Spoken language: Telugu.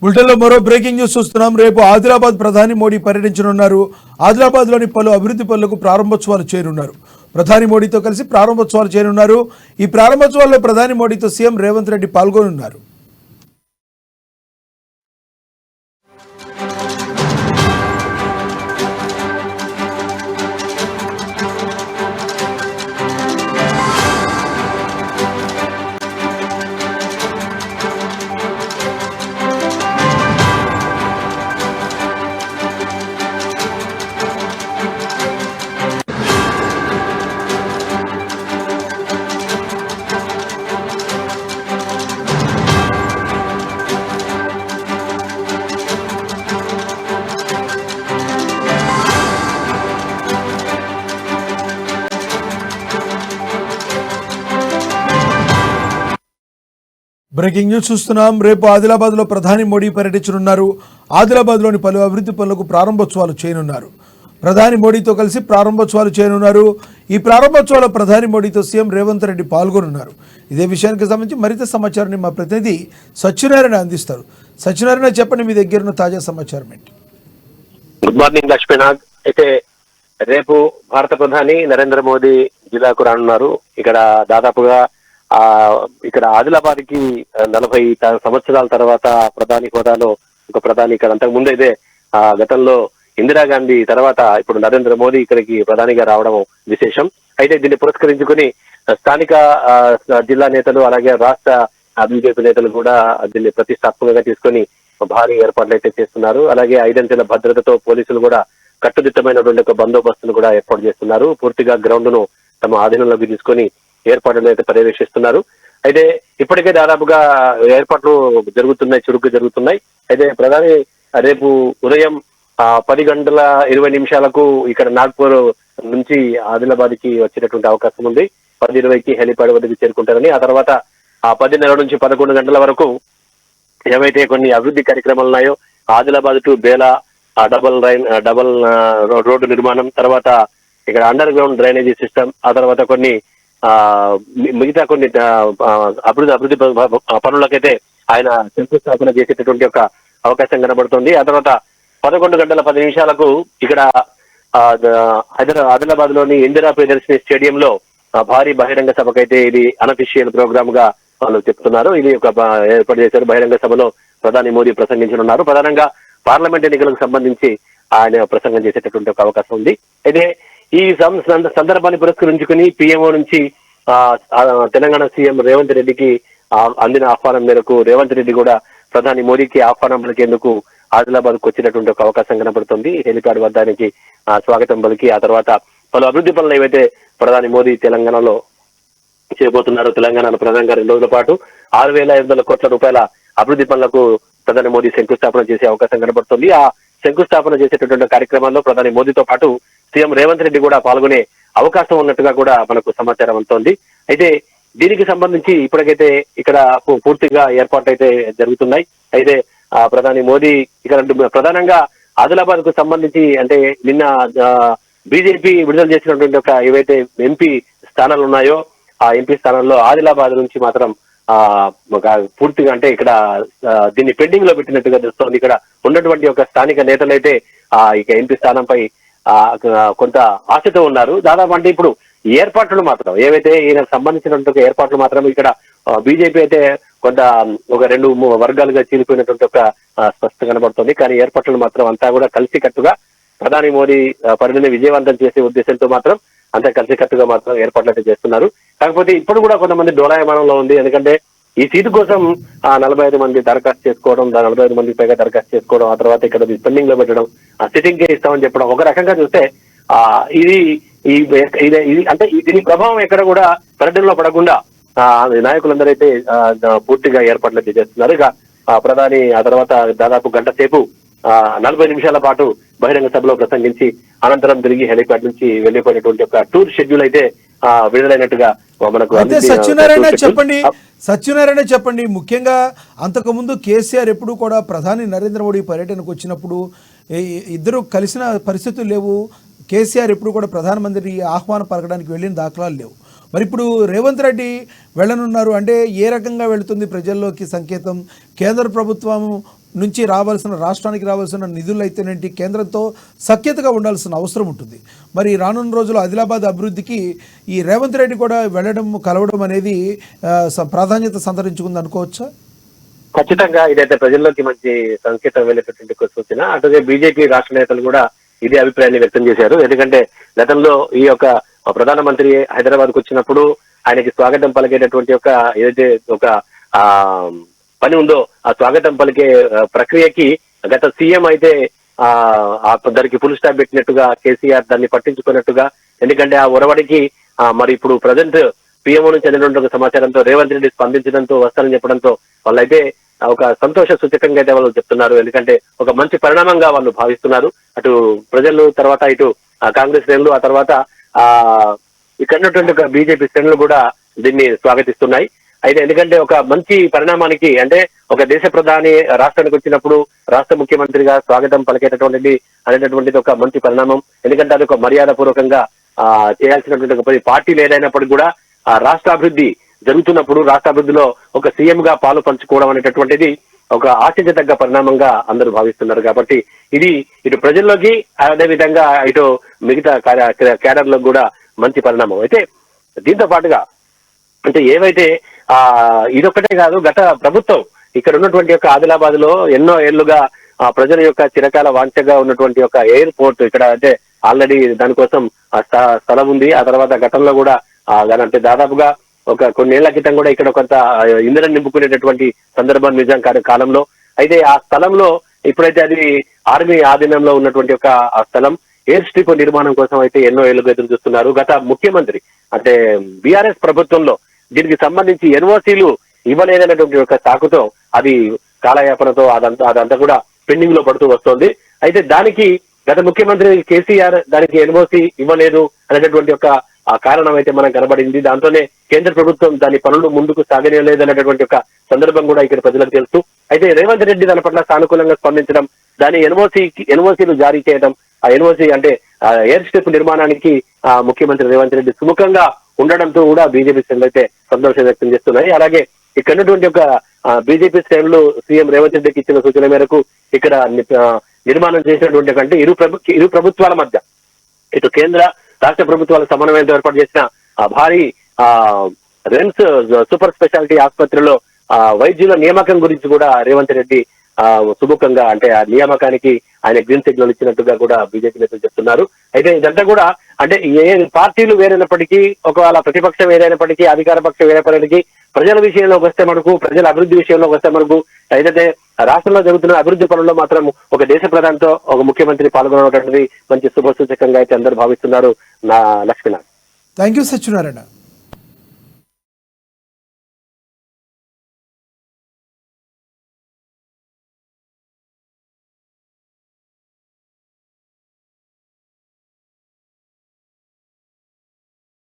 బులెటిన్లో మరో బ్రేకింగ్ న్యూస్ చూస్తున్నాం. రేపు ఆదిలాబాద్ ప్రధాని మోడీ పర్యటించనున్నారు. ఆదిలాబాద్లోని పలు అభివృద్ధి పనులకు ప్రారంభోత్సవాలు చేయనున్నారు. ప్రధాని మోడీతో కలిసి ప్రారంభోత్సవాలు చేయనున్నారు. ఈ ప్రారంభోత్సవాల్లో ప్రధాని మోడీతో సీఎం రేవంత్ రెడ్డి పాల్గొనున్నారు. బ్రేకింగ్ న్యూస్ చూస్తున్నాం. రేపు ఆదిలాబాద్లో ప్రధాని మోడీ పర్యటించనున్నారు. ఆదిలాబాద్లోని పలు అభివృద్ధి పనులకు ప్రారంభోత్సవాలు చేయనున్నారు. ప్రధాని మోడీతో కలిసి ప్రారంభోత్సవాలు చేయనున్నారు. ఈ ప్రారంభోత్సవాల్లో ప్రధాని మోడీతో సీఎం రేవంత్ రెడ్డి పాల్గొనున్నారు. ఇదే విషయానికి సంబంధించి మరింత సమాచారాన్ని మా ప్రతినిధి సత్యనారాయణ అందిస్తారు. సత్యనారాయణ, చెప్పండి, మీ దగ్గర ఉన్న తాజా సమాచారం ఏంటి? Good morning Lakshminath. అయితే రేపు భారత ప్రధాని నరేంద్ర మోదీ జిల్లాకు రానున్నారు. ఇక్కడ దాదాపుగా ఇక్కడ ఆదిలాబాద్ కి 40 సంవత్సరాల తర్వాత ప్రధాని హోదాలో ఒక ప్రధాని ఇక్కడ అంతకు ముందు అయితే గతంలో ఇందిరాగాంధీ తర్వాత ఇప్పుడు నరేంద్ర మోదీ ఇక్కడికి ప్రధానిగా రావడం విశేషం. అయితే దీన్ని పురస్కరించుకుని స్థానిక జిల్లా నేతలు అలాగే రాష్ట్ర బీజేపీ నేతలు కూడా దీన్ని ప్రతిష్టాత్మకంగా తీసుకొని భారీ ఏర్పాట్లు అయితే చేస్తున్నారు. అలాగే 5 అంచెల భద్రతతో పోలీసులు కూడా కట్టుదిట్టమైనటువంటి ఒక బందోబస్తును కూడా ఏర్పాటు చేస్తున్నారు. పూర్తిగా గ్రౌండ్ ను తమ ఆధీనంలోకి తీసుకొని ఏర్పాట్లను అయితే పర్యవేక్షిస్తున్నారు. అయితే ఇప్పటికే దాదాపుగా ఏర్పాట్లు చురుగ్గా జరుగుతున్నాయి. అయితే ప్రధాని రేపు ఉదయం 10:20 ఇక్కడ నాగ్పూర్ నుంచి ఆదిలాబాద్ కి వచ్చేటటువంటి అవకాశం ఉంది. 10:20కి హెలిప్యాడ్ వద్దకు చేరుకుంటారని, ఆ తర్వాత 10:30 నుంచి 11 గంటల వరకు ఏవైతే కొన్ని అభివృద్ధి కార్యక్రమాలు ఉన్నాయో Adilabad to Bela double road నిర్మాణం, తర్వాత ఇక్కడ అండర్ గ్రౌండ్ డ్రైనేజీ సిస్టమ్, ఆ తర్వాత కొన్ని మిగతా కొన్ని అభివృద్ధి పనులకైతే ఆయన శంకుస్థాపన చేసేటటువంటి ఒక అవకాశం కనబడుతుంది. ఆ తర్వాత 11:10 ఇక్కడ ఆదిలాబాద్ లోని ఇందిరా ప్రియదర్శిని స్టేడియంలో భారీ బహిరంగ సభకైతే ఇది అనఫిషియల్ ప్రోగ్రామ్ గా వాళ్ళు చెప్తున్నారు. ఇది ఒక ఏర్పాటు చేశారు. బహిరంగ సభలో ప్రధాని మోదీ ప్రసంగించనున్నారు. ప్రధానంగా పార్లమెంట్ ఎన్నికలకు సంబంధించి ఆయన ప్రసంగం చేసేటటువంటి ఒక అవకాశం ఉంది. అయితే ఈ సందర్భాన్ని పురస్కరించుకుని పిఎంఓ నుంచి తెలంగాణ సీఎం రేవంత్ రెడ్డికి అందిన ఆహ్వానం మేరకు రేవంత్ రెడ్డి కూడా ప్రధాని మోడీకి ఆహ్వానం పలికేందుకు ఆదిలాబాద్ కు వచ్చినటువంటి ఒక అవకాశం కనబడుతుంది. హెలిప్యాడ్ వద్దానికి స్వాగతం పలికి ఆ తర్వాత పలు అభివృద్ధి పనులు ఏవైతే ప్రధాని మోదీ తెలంగాణలో చేయబోతున్నారు. తెలంగాణలో ప్రధానంగా 2 రోజుల పాటు 6,500 కోట్ల రూపాయల అభివృద్ధి పనులకు ప్రధాని మోదీ శంకుస్థాపన చేసే అవకాశం కనబడుతుంది. ఆ శంకుస్థాపన చేసేటటువంటి కార్యక్రమాల్లో ప్రధాని మోదీతో పాటు సీఎం రేవంత్ రెడ్డి కూడా పాల్గొనే అవకాశం ఉన్నట్టుగా కూడా మనకు సమాచారం అందుతోంది. అయితే దీనికి సంబంధించి ఇప్పటికైతే ఇక్కడ పూర్తిగా ఏర్పాట్లు అయితే జరుగుతున్నాయి. అయితే ప్రధాని మోదీ ఇక్కడ ప్రధానంగా ఆదిలాబాద్ కు సంబంధించి అంటే నిన్న బీజేపీ విడుదల చేసినటువంటి ఒక ఏవైతే ఎంపీ స్థానాలు ఉన్నాయో ఆ ఎంపీ స్థానాల్లో ఆదిలాబాద్ నుంచి మాత్రం పూర్తిగా అంటే ఇక్కడ దీన్ని పెండింగ్ లో పెట్టినట్టుగా తెలుస్తోంది. ఇక్కడ ఉన్నటువంటి ఒక స్థానిక నేతలైతే ఇక ఎంపీ స్థానంపై కొంత ఆశతో ఉన్నారు. దాదాపు అంటే ఇప్పుడు ఏర్పాట్లు మాత్రం ఏవైతే ఈయనకు సంబంధించినటువంటి ఏర్పాట్లు మాత్రం ఇక్కడ బీజేపీ అయితే కొంత ఒక 2 వర్గాలుగా చీలిపోయినటువంటి ఒక స్పష్టత కనబడుతుంది. కానీ ఏర్పాట్లు మాత్రం అంతా కూడా కలిసికట్టుగా ప్రధాని మోదీ పరిధిని విజయవంతం చేసే ఉద్దేశంతో మాత్రం అంతా కలిసికట్టుగా మాత్రం ఏర్పాట్లు అయితే చేస్తున్నారు. కాకపోతే ఇప్పుడు కూడా కొంతమంది డోలాయమానంలో ఉంది. ఎందుకంటే ఈ సీటు కోసం 45 మంది దరఖాస్తు చేసుకోవడం, 45 మందికి పైగా దరఖాస్తు చేసుకోవడం, ఆ తర్వాత ఇక్కడ పెండింగ్ లో పెట్టడం, సిట్టింగ్ కే ఇస్తామని చెప్పడం, ఒక రకంగా చూస్తే ఇది అంటే దీని ప్రభావం ఎక్కడ కూడా పర్యటనలో పడకుండా నాయకులందరూ అయితే పూర్తిగా ఏర్పాట్లు చేస్తున్నారు. ఇక ప్రధాని ఆ తర్వాత దాదాపు గంట సేపు 40 నిమిషాల పాటు బహిరంగ సభలో ప్రసంగించి అనంతరం తిరిగి హెలిప్యాడ్ నుంచి వెళ్లిపోయినటువంటి ఒక టూర్ షెడ్యూల్ అయితే విడుదలైనట్టుగా మనకు. సత్యనారాయణ చెప్పండి, ముఖ్యంగా అంతకుముందు కేసీఆర్ ఎప్పుడు కూడా ప్రధాని నరేంద్ర మోడీ పర్యటనకు వచ్చినప్పుడు ఇద్దరు కలిసిన పరిస్థితులు లేవు. కేసీఆర్ ఎప్పుడు కూడా ప్రధానమంత్రి ఆహ్వానం పలకడానికి వెళ్ళిన దాఖలాలు లేవు. మరి ఇప్పుడు రేవంత్ రెడ్డి వెళ్ళనున్నారు అంటే ఏ రకంగా వెళుతుంది ప్రజల్లోకి సంకేతం? కేంద్ర ప్రభుత్వం నుంచి రావాల్సిన రాష్ట్రానికి రావాల్సిన నిధులు అయితేనేంటి కేంద్రంతో సఖ్యతగా ఉండాల్సిన అవసరం ఉంటుంది. మరి రానున్న రోజుల్లో ఆదిలాబాద్ అభివృద్ధికి ఈ రేవంత్ రెడ్డి కూడా వెళ్ళడం కలవడం అనేది ప్రాధాన్యత సంతరించుకుంది అనుకోవచ్చా? ఖచ్చితంగా ఇదైతే ప్రజల్లోకి మంచి సంకేతం వెళ్ళేటటువంటి ఒక సూచన. అటుగే బీజేపీ రాష్ట్ర నేతలు కూడా ఇదే అభిప్రాయాన్ని వ్యక్తం చేశారు. ఎందుకంటే గతంలో ఈ యొక్క ప్రధానమంత్రి హైదరాబాద్ కు వచ్చినప్పుడు ఆయనకి స్వాగతం పలికేటటువంటి ఒక ఏదైతే ఒక పని ఉందో ఆ స్వాగతం పలికే ప్రక్రియకి గత సీఎం అయితే దానికి ఫుల్ స్టాప్ పెట్టినట్టుగా కేసీఆర్ దాన్ని పట్టించుకున్నట్టుగా, ఎందుకంటే ఆ ఒరవడికి మరి ఇప్పుడు ప్రజెంట్ పీఎంఓ నుంచి చెందినటువంటి సమాచారంతో రేవంత్ రెడ్డి స్పందించడంతో వస్తారని చెప్పడంతో వాళ్ళైతే ఒక సంతోష సూచకంగా అయితే వాళ్ళు చెప్తున్నారు. ఎందుకంటే ఒక మంచి పరిణామంగా వాళ్ళు భావిస్తున్నారు. అటు ప్రజలు, తర్వాత ఇటు కాంగ్రెస్ శ్రేణులు, ఆ తర్వాత ఇక్కడ ఉన్నటువంటి ఒక బీజేపీ శ్రేణులు కూడా దీన్ని స్వాగతిస్తున్నాయి. అయితే ఎందుకంటే ఒక మంచి పరిణామానికి, అంటే ఒక దేశ ప్రధాని రాష్ట్రానికి వచ్చినప్పుడు రాష్ట్ర ముఖ్యమంత్రిగా స్వాగతం పలికేటటువంటిది అనేటటువంటిది ఒక మంచి పరిణామం. ఎందుకంటే అది ఒక మర్యాద పూర్వకంగా చేయాల్సినటువంటి ఒక పార్టీలు ఏదైనప్పటికీ కూడా రాష్ట్ర అభివృద్ధి జరుగుతున్నప్పుడు రాష్ట్ర అభివృద్ధిలో ఒక సీఎం గా పాలు పంచుకోవడం అనేటటువంటిది ఒక ఆశించదగ్గ పరిణామంగా అందరూ భావిస్తున్నారు. కాబట్టి ఇది ఇటు ప్రజల్లోకి, అదే విధంగా ఇటు మిగతా క్యాడర్ లో కూడా మంచి పరిణామం. అయితే దీంతో పాటుగా అంటే ఏవైతే ఇదొక్కటే కాదు, గత ప్రభుత్వం ఇక్కడ ఉన్నటువంటి యొక్క ఆదిలాబాద్ లో ఎన్నో ఏళ్లుగా ప్రజల యొక్క చిరకాల వాంఛగా ఉన్నటువంటి ఒక ఎయిర్పోర్ట్ ఇక్కడ అంటే ఆల్రెడీ దానికోసం స్థలం ఉంది. ఆ తర్వాత గతంలో కూడా అంటే దాదాపుగా ఒక కొన్నేళ్ల క్రితం కూడా ఇక్కడ కొంత ఇంధనం నింపుకునేటటువంటి సందర్భం నిజాం కాలంలో. అయితే ఆ స్థలంలో ఇప్పుడైతే అది ఆర్మీ ఆధీనంలో ఉన్నటువంటి ఒక ఆ స్థలం ఎయిర్ స్ట్రిప్ నిర్మాణం కోసం అయితే ఎన్నో ఏళ్లుగా ఎదురు చూస్తున్నారు. గత ముఖ్యమంత్రి అంటే బీఆర్ఎస్ ప్రభుత్వంలో దీనికి సంబంధించి ఎన్ఓసీలు ఇవ్వలేదనేటువంటి ఒక సాకుతో అది కాలయాపనతో అదంతా కూడా పెండింగ్ లో పడుతూ వస్తోంది. అయితే దానికి గత ముఖ్యమంత్రి కేసీఆర్ దానికి ఎన్ఓసీ ఇవ్వలేదు అనేటటువంటి ఒక కారణం అయితే మనకు కనబడింది. దాంతోనే కేంద్ర ప్రభుత్వం దాని పనులు ముందుకు సాగనేలేదు అనేటటువంటి ఒక సందర్భం కూడా ఇక్కడ ప్రజలకు తెలుసు. అయితే రేవంత్ రెడ్డి దాని పట్ల సానుకూలంగా స్పందించడం, దాని ఎన్ఓసీలు జారీ చేయడం, ఆ ఎన్ఓసీ అంటే ఎయిర్ స్ట్రిప్ నిర్మాణానికి ముఖ్యమంత్రి రేవంత్ రెడ్డి సుముఖంగా ఉండడంతో కూడా బీజేపీ శ్రేణులు అయితే సంతోషం వ్యక్తం చేస్తున్నాయి. అలాగే ఇక్కడ ఉన్నటువంటి ఒక బీజేపీ శ్రేణులు సీఎం రేవంత్ రెడ్డికి ఇచ్చిన సూచన మేరకు ఇక్కడ నిర్మాణం చేసినటువంటి కంటే ఇరు ప్రభుత్వాల మధ్య ఇటు కేంద్ర రాష్ట్ర ప్రభుత్వాల సమన్వయంతో ఏర్పాటు చేసిన భారీ రెమ్స్ సూపర్ స్పెషాలిటీ ఆసుపత్రిలో వైద్యుల నియామకం గురించి కూడా రేవంత్ రెడ్డి సుముఖంగా అంటే ఆ నియామకానికి ఆయన గ్రీన్ సిగ్నల్ ఇచ్చినట్టుగా కూడా బీజేపీ నేతలు చెప్తున్నారు. అయితే ఇదంతా కూడా అంటే ఏ పార్టీలు వేరైనప్పటికీ, ఒకవేళ ప్రతిపక్షం ఏదైనప్పటికీ, అధికార పక్షం వేరైనప్పటికీ ప్రజల విషయంలోకి వస్తే మనకు, ప్రజల అభివృద్ధి విషయంలోకి వస్తే మనకు ఏదైతే రాష్ట్రంలో జరుగుతున్న అభివృద్ధి పనుల్లో మాత్రం ఒక దేశ ప్రధానితో ఒక ముఖ్యమంత్రి పాల్గొనటువంటిది మంచి శుభ సూచకంగా అయితే అందరూ భావిస్తున్నారు. నా లక్ష్మీనాథ్. Thank you Satyanarayana.